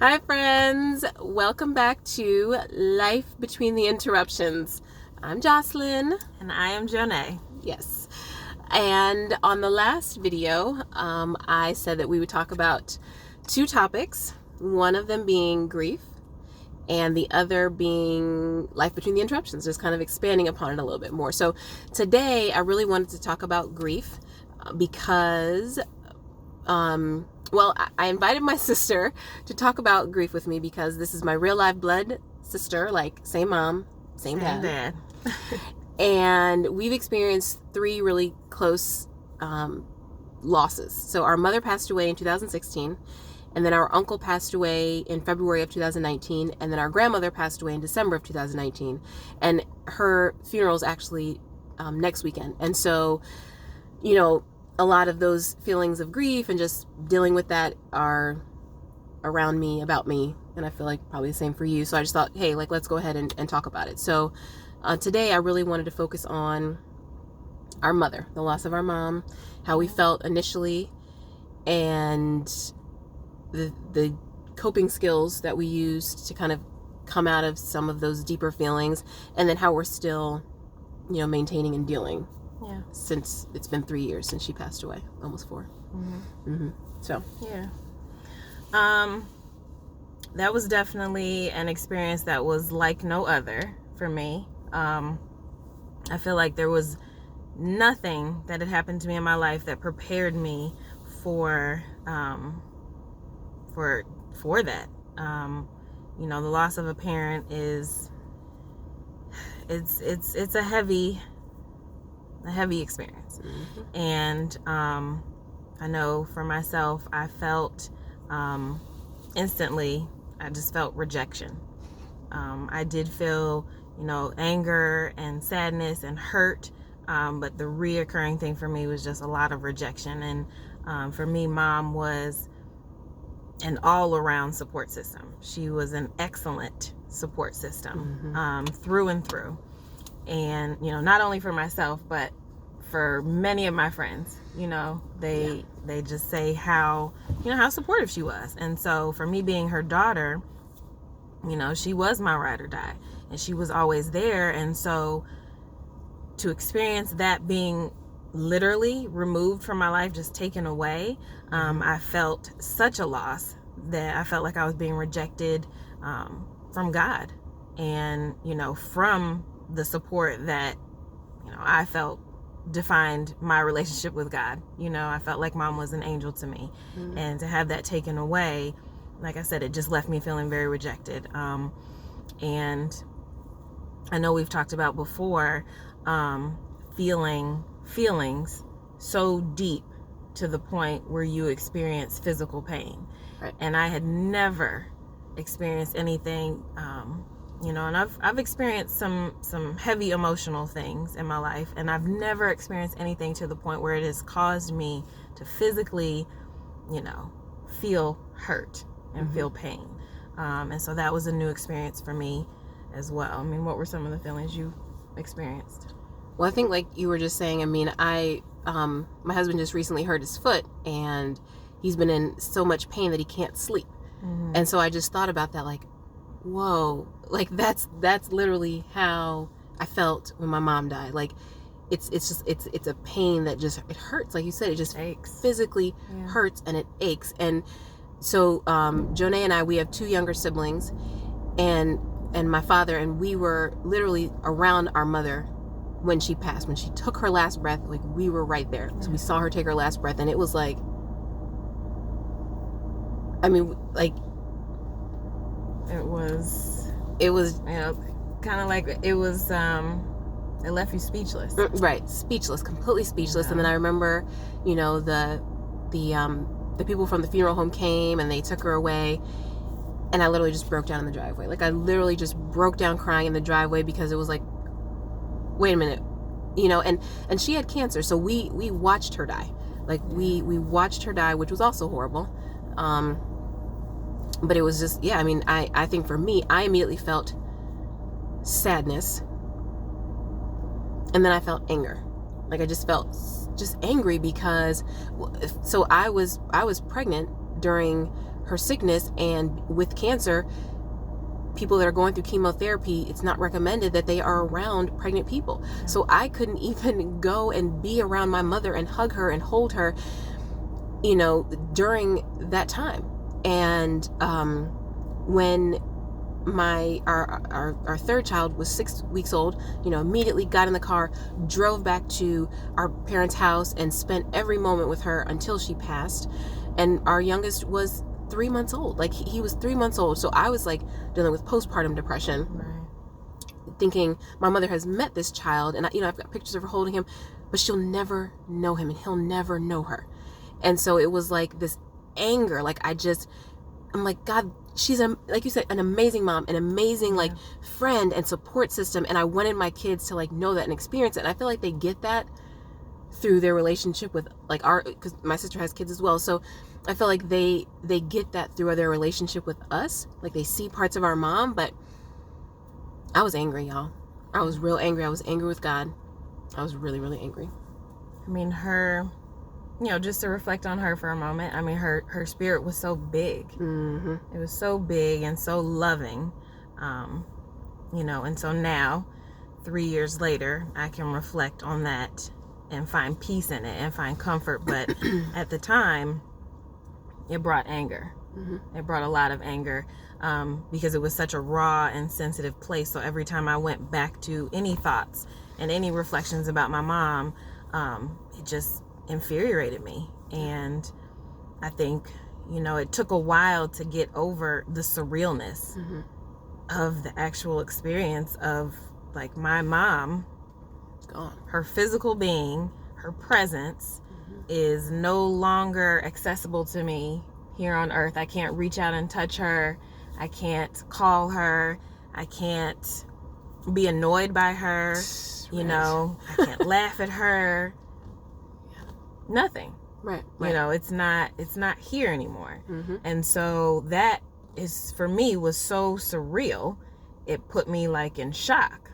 Hi friends, welcome back to Life Between the Interruptions. I'm Jocelyn. And I am Jonee. Yes. And on the last video, I said that we would talk about two topics, one of them being grief and the other being life between the interruptions, just kind of expanding upon it a little bit more. So today I really wanted to talk about grief because I invited my sister to talk about grief with me because this is my real life blood sister, like same mom, same dad. And we've experienced three really close losses. So our mother passed away in 2016, and then our uncle passed away in February of 2019, and then our grandmother passed away in December of 2019. And her funeral is actually next weekend. And so, you know, a lot of those feelings of grief and just dealing with that are around me, about me, and I feel like probably the same for you. So I just thought, hey, like, let's go ahead and talk about it. So today I really wanted to focus on our mother, the loss of our mom, how we felt initially, and the coping skills that we used to kind of come out of some of those deeper feelings, and then how we're still, maintaining and dealing. Yeah. Since it's been 3 years since she passed away, almost 4. So. Yeah. That was definitely an experience that was like no other for me. I feel like there was nothing that had happened to me in my life that prepared me for that. The loss of a parent it's a heavy experience. And I know for myself, I felt instantly, I just felt rejection. I did feel, anger and sadness and hurt, but the reoccurring thing for me was just a lot of rejection. And for me, Mom was an all-around support system. She was an excellent support system, through and through. And, not only for myself, but for many of my friends, they just say how supportive she was. And so for me being her daughter, she was my ride or die, and she was always there. And so to experience that being literally removed from my life, just taken away, I felt such a loss that I felt like I was being rejected from God, and, from the support that, I felt defined my relationship with God. I felt like Mom was an angel to me. And to have that taken away, like I said, it just left me feeling very rejected. And I know we've talked about before, feeling feelings so deep to the point where you experience physical pain. Right. And I had never experienced anything, and I've experienced some heavy emotional things in my life, and I've never experienced anything to the point where it has caused me to physically, feel hurt and feel pain. And so that was a new experience for me as well. I mean, what were some of the feelings you experienced? Well, I think like you were just saying, I mean, my husband just recently hurt his foot, and he's been in so much pain that he can't sleep. And so I just thought about that, like, whoa, like that's literally how I felt when my mom died. Like it's a pain that just, it hurts. Like you said, it just aches. Physically hurts, and it aches. And so Jonee and I, we have 2 younger siblings, and my father, and we were literally around our mother when she passed, when she took her last breath. Like, we were right there. So we saw her take her last breath, and it was like, I mean, like, it was kind of like it was it left you speechless. Right, speechless, completely speechless. And then I remember, the people from the funeral home came, and they took her away, and I literally just broke down in the driveway. Like, I literally just broke down crying in the driveway, because it was like, wait a minute, and she had cancer, so we watched her die. Like, we watched her die, which was also horrible. But it was just, I mean, I think for me, I immediately felt sadness, and then I felt anger. Like, I just felt just angry because, so I was pregnant during her sickness, and with cancer, people that are going through chemotherapy, it's not recommended that they are around pregnant people. So I couldn't even go and be around my mother and hug her and hold her, during that time. And when our third child was 6 weeks old, immediately got in the car, drove back to our parents' house, and spent every moment with her until she passed. And our youngest was 3 months old. Like, he was 3 months old. So I was like dealing with postpartum depression, thinking my mother has met this child, and I've got pictures of her holding him, but she'll never know him and he'll never know her. And so it was like this anger. Like, I'm like, God, she's like you said, an amazing mom, an amazing like friend and support system. And I wanted my kids to like know that and experience it. And I feel like they get that through their relationship with like because my sister has kids as well. So I feel like they get that through their relationship with us. Like, they see parts of our mom. But I was angry, y'all. I was real angry. I was angry with God. I was really, really angry. I mean, her, just to reflect on her for a moment, I mean, her spirit was so big. Mm-hmm. It was so big and so loving, and so now, 3 years later, I can reflect on that and find peace in it and find comfort. But at the time, it brought anger. Mm-hmm. It brought a lot of anger, because it was such a raw and sensitive place. So every time I went back to any thoughts and any reflections about my mom, it just infuriated me. And I think, it took a while to get over the surrealness of the actual experience of like my mom gone. Her physical being, her presence is no longer accessible to me here on earth. I can't reach out and touch her. I can't call her. I can't be annoyed by her. I can't laugh at her. Nothing. Right. It's not here anymore. And so that is, for me, was so surreal. It put me like in shock.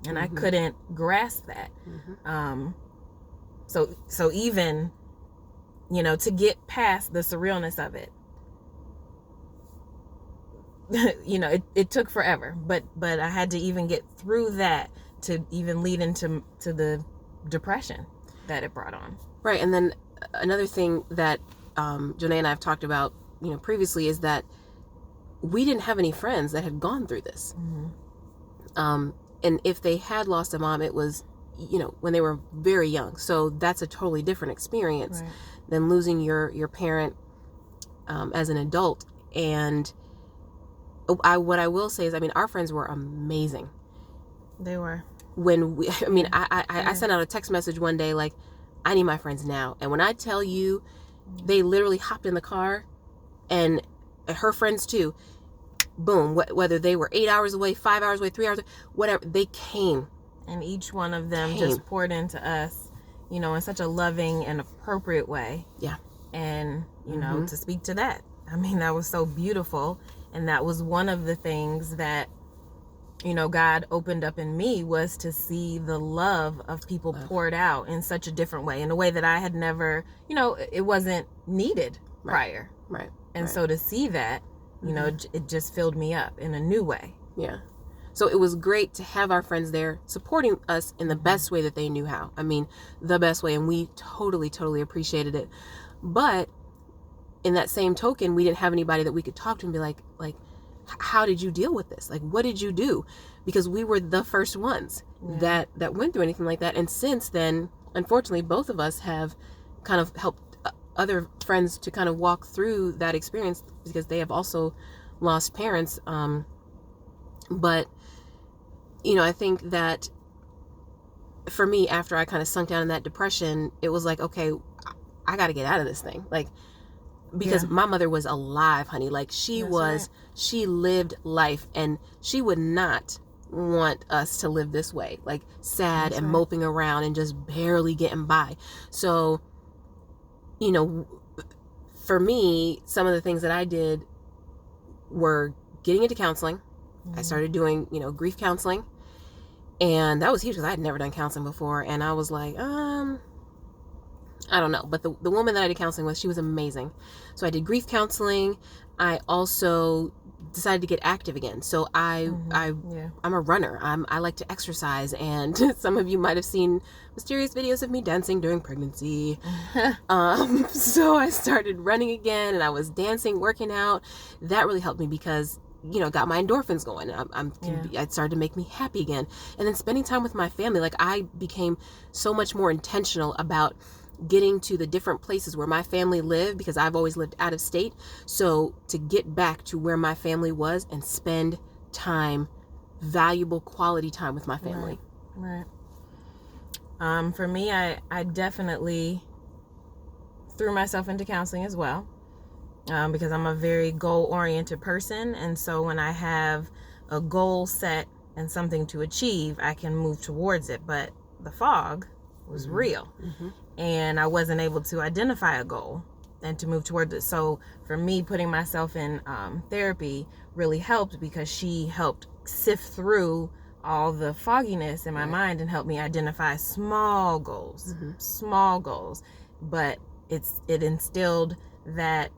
And I couldn't grasp that. So even, to get past the surrealness of it, it took forever, but I had to even get through that to even lead into the depression that it brought on. Right. And then another thing that Jonee and I have talked about, previously, is that we didn't have any friends that had gone through this. And if they had lost a mom, it was, when they were very young. So that's a totally different experience than losing your parent as an adult. And what I will say is, our friends were amazing. They were. I sent out a text message one day like, I need my friends now. And when I tell you, they literally hopped in the car, and her friends too, boom, whether they were 8 hours away, 5 hours away, 3 hours, whatever, they came. And each one of them just poured into us, in such a loving and appropriate way. Yeah. And, to speak to that, that was so beautiful. And that was one of the things that, God opened up in me, was to see the love of people poured out in such a different way, in a way that I had never, it wasn't needed prior. Right. And so to see that, it just filled me up in a new way. Yeah. So it was great to have our friends there supporting us in the best way that they knew how. The best way. And we totally, totally appreciated it. But in that same token, we didn't have anybody that we could talk to and be like, how did you deal with this? Like, what did you do? Because we were the first ones that went through anything like that. And since then, unfortunately, both of us have kind of helped other friends to kind of walk through that experience, because they have also lost parents. But, I think that for me, after I kind of sunk down in that depression, it was like, okay, I got to get out of this thing. Like, because my mother was alive, honey. Like, she lived life, and she would not want us to live this way, like sad and moping around and just barely getting by. So, for me, some of the things that I did were getting into counseling. I started doing, grief counseling, and that was huge because I had never done counseling before. And I was like, I don't know, but the woman that I did counseling with, she was amazing. So I did grief counseling. I also decided to get active again. So I'm a runner. I like to exercise, and some of you might have seen mysterious videos of me dancing during pregnancy. So I started running again, and I was dancing, working out. That really helped me because, you know, got my endorphins going. It started to make me happy again. And then spending time with my family, like I became so much more intentional about getting to the different places where my family lived, because I've always lived out of state. So to get back to where my family was and spend time, valuable quality time with my family. Right. For me, I definitely threw myself into counseling as well, because I'm a very goal-oriented person. And so when I have a goal set and something to achieve, I can move towards it. But the fog was real. And I wasn't able to identify a goal and to move towards it. So for me, putting myself in therapy really helped, because she helped sift through all the fogginess in my mind and help me identify small goals. But it instilled that,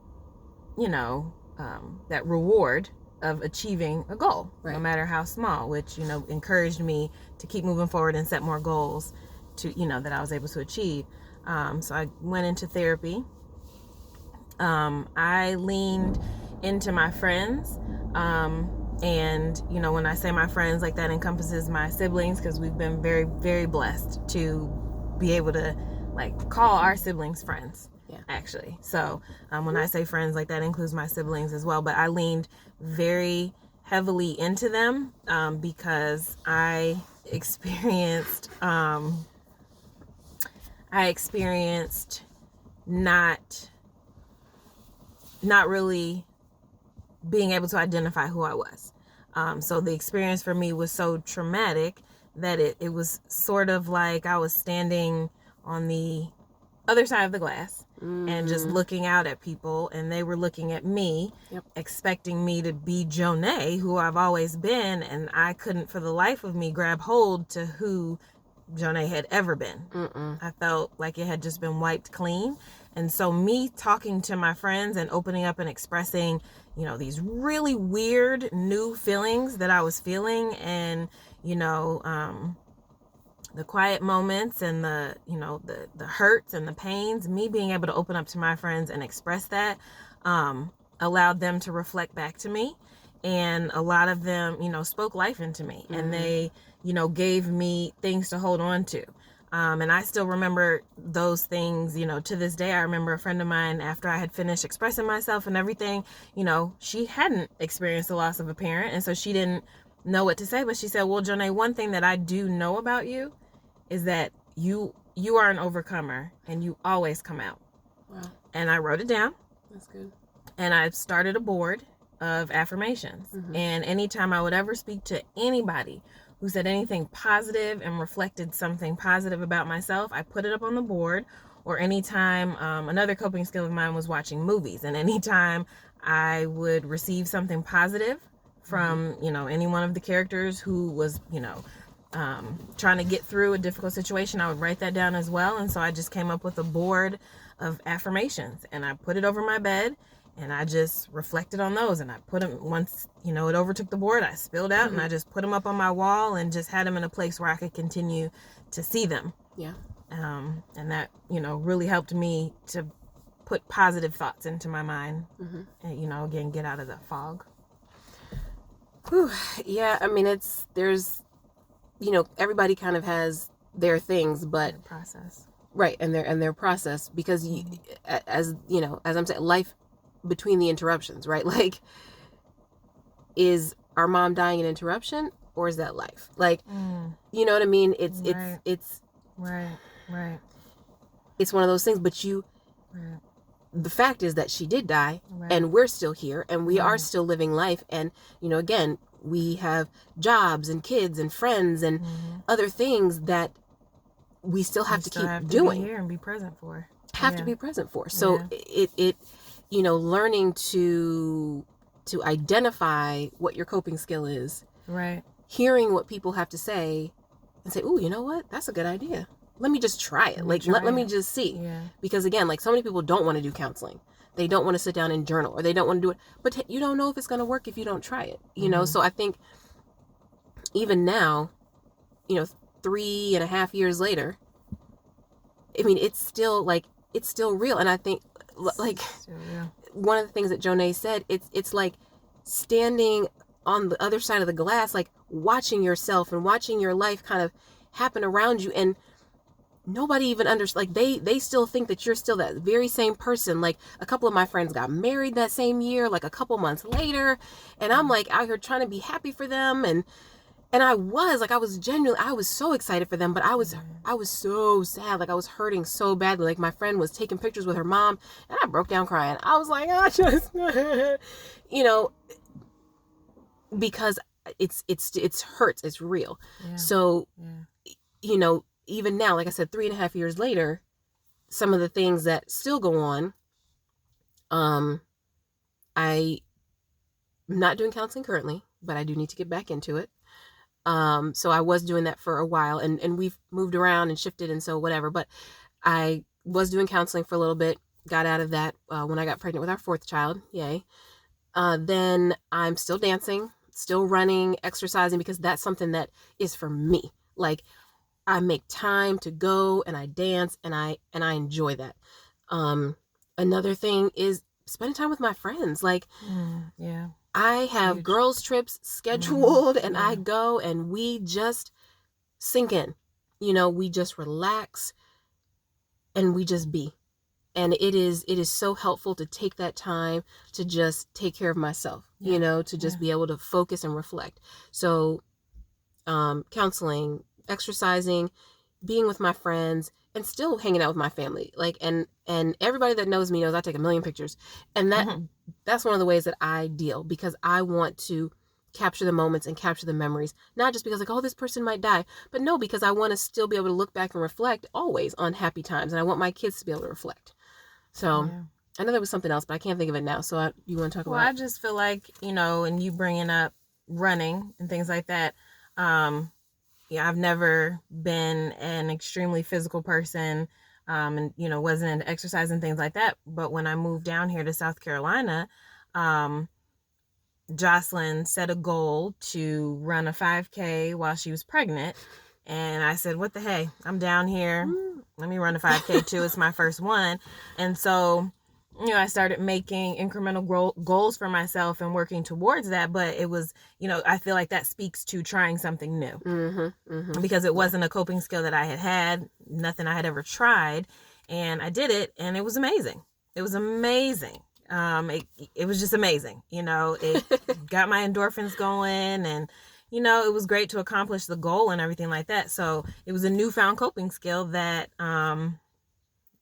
you know, that reward of achieving a goal, no matter how small, which, you know, encouraged me to keep moving forward and set more goals to, you know, that I was able to achieve. So I went into therapy. I leaned into my friends. And, you know, when I say my friends, like, that encompasses my siblings, because we've been very, very blessed to be able to, like, call our siblings friends, actually. So when I say friends, like, that includes my siblings as well. But I leaned very heavily into them, because I experienced not really being able to identify who I was. So the experience for me was so traumatic that it was sort of like I was standing on the other side of the glass and just looking out at people, and they were looking at me, expecting me to be Jonee, who I've always been, and I couldn't for the life of me grab hold to who Jonee had ever been. I felt like it had just been wiped clean. And so me talking to my friends and opening up and expressing, you know, these really weird new feelings that I was feeling, and, you know, the quiet moments and the, you know, the hurts and the pains, me being able to open up to my friends and express that, allowed them to reflect back to me. And a lot of them, you know, spoke life into me, and they, you know, gave me things to hold on to. And I still remember those things, you know, to this day. I remember a friend of mine, after I had finished expressing myself and everything, you know, she hadn't experienced the loss of a parent, and so she didn't know what to say. But she said, well, Jonee, one thing that I do know about you is that you are an overcomer, and you always come out. Wow. And I wrote it down. That's good. And I started a board of affirmations. And anytime I would ever speak to anybody who said anything positive and reflected something positive about myself, I put it up on the board. Or anytime, another coping skill of mine was watching movies. And anytime I would receive something positive from, you know, any one of the characters who was, you know, trying to get through a difficult situation, I would write that down as well. And so I just came up with a board of affirmations, and I put it over my bed, and I just reflected on those. And I put them, once, you know, it overtook the board, I spilled out, and I just put them up on my wall and just had them in a place where I could continue to see them. Yeah. And that, you know, really helped me to put positive thoughts into my mind, and, you know, again, get out of the fog. Whew. Yeah. I mean, there's, you know, everybody kind of has their things, but The process. Right. And their process, because as you know, as I'm saying, life between the interruptions, right? Like, is our mom dying an interruption, or is that life? Like, you know what I mean? It's right. It's one of those things, but the fact is that she did die, and we're still here, and we are still living life. And, you know, again, we have jobs and kids and friends and other things that we still have to keep doing. Be here and be present for. To be present for. So it you know, learning to identify what your coping skill is. Right. Hearing what people have to say and say, "Ooh, you know what? That's a good idea." let me just try it. Let me just see. Yeah. Because again, like so many people don't want to do counseling. They don't want to sit down and journal, or they don't want to do it. But you don't know if it's going to work if you don't try it, you know? So I think even now, 3.5 years later, I mean, it's still real. And I think like one of the things that Jonee said, it's like standing on the other side of the glass, like watching yourself and watching your life kind of happen around you, and nobody even understands. Like they still think that you're still that very same person. Like a couple of my friends got married that same year, like a couple months later, and I'm like out here trying to be happy for them, and I was so excited for them, but I was so sad. Like I was hurting so badly. Like my friend was taking pictures with her mom, and I broke down crying. I was like, because it's hurts. It's real. Yeah. So, even now, like I said, 3.5 years later, some of the things that still go on, I'm not doing counseling currently, but I do need to get back into it. So I was doing that for a while, and we've moved around and shifted, and so whatever, but I was doing counseling for a little bit, got out of that when I got pregnant with our 4th child. Yay. Then I'm still dancing, still running, exercising, because that's something that is for me. Like I make time to go and I dance and I enjoy that. Another thing is spending time with my friends. Like, I have girls trips scheduled, and I go and we just sink in, we just relax and we just be. And it is so helpful to take that time to just take care of myself, to just be able to focus and reflect. So, counseling, exercising, being with my friends, and still hanging out with my family. Like, and everybody that knows me knows I take a million pictures. And that's one of the ways that I deal, because I want to capture the moments and capture the memories, not just because like, oh, this person might die, but no, because I want to still be able to look back and reflect always on happy times. And I want my kids to be able to reflect. So I know there was something else, but I can't think of it now. So you want to talk about it? Well, I just feel like, and you bringing up running and things like that. I've never been an extremely physical person, and, wasn't into exercise and things like that. But when I moved down here to South Carolina, Jocelyn set a goal to run a 5K while she was pregnant. And I said, what the hey, I'm down here. Let me run a 5K too. It's my first one. And so, I started making incremental goals for myself and working towards that. But it was, I feel like that speaks to trying something new, because it wasn't a coping skill that I had, nothing I had ever tried. And I did it, and it was amazing. It was amazing. It was just amazing. It got my endorphins going, and, it was great to accomplish the goal and everything like that. So it was a newfound coping skill that,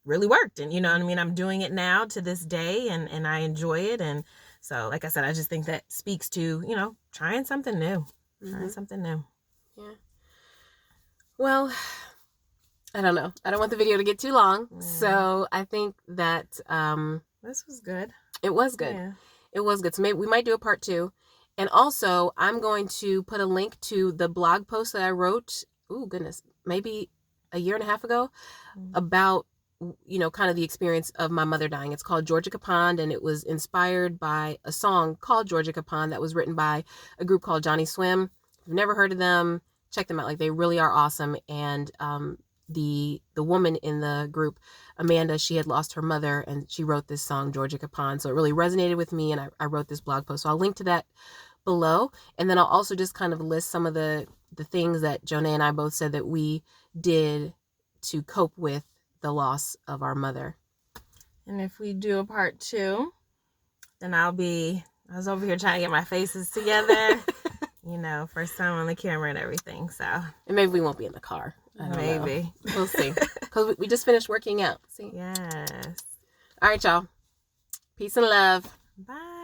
really worked. And I'm doing it now to this day, and I enjoy it. And so, like I said, I just think that speaks to, trying something new, Yeah. Well, I don't know. I don't want the video to get too long. So I think that, this was good. It was good. Yeah. It was good. So maybe we might do a part 2. And also, I'm going to put a link to the blog post that I wrote, maybe a year and a half ago, about, kind of the experience of my mother dying. It's called Georgia Pond, and it was inspired by a song called Georgia Pond that was written by a group called Johnny Swim. If you've never heard of them, check them out. Like, they really are awesome. And the woman in the group, Amanda, she had lost her mother, and she wrote this song, Georgia Pond. So it really resonated with me, and I wrote this blog post. So I'll link to that below. And then I'll also just kind of list some of the things that Jonee and I both said that we did to cope with the loss of our mother. And if we do a part 2, then I was over here trying to get my faces together, first time on the camera and everything. So, and maybe we won't be in the car. Maybe. Know. We'll see. Because we just finished working out. See? Yes. All right, y'all. Peace and love. Bye.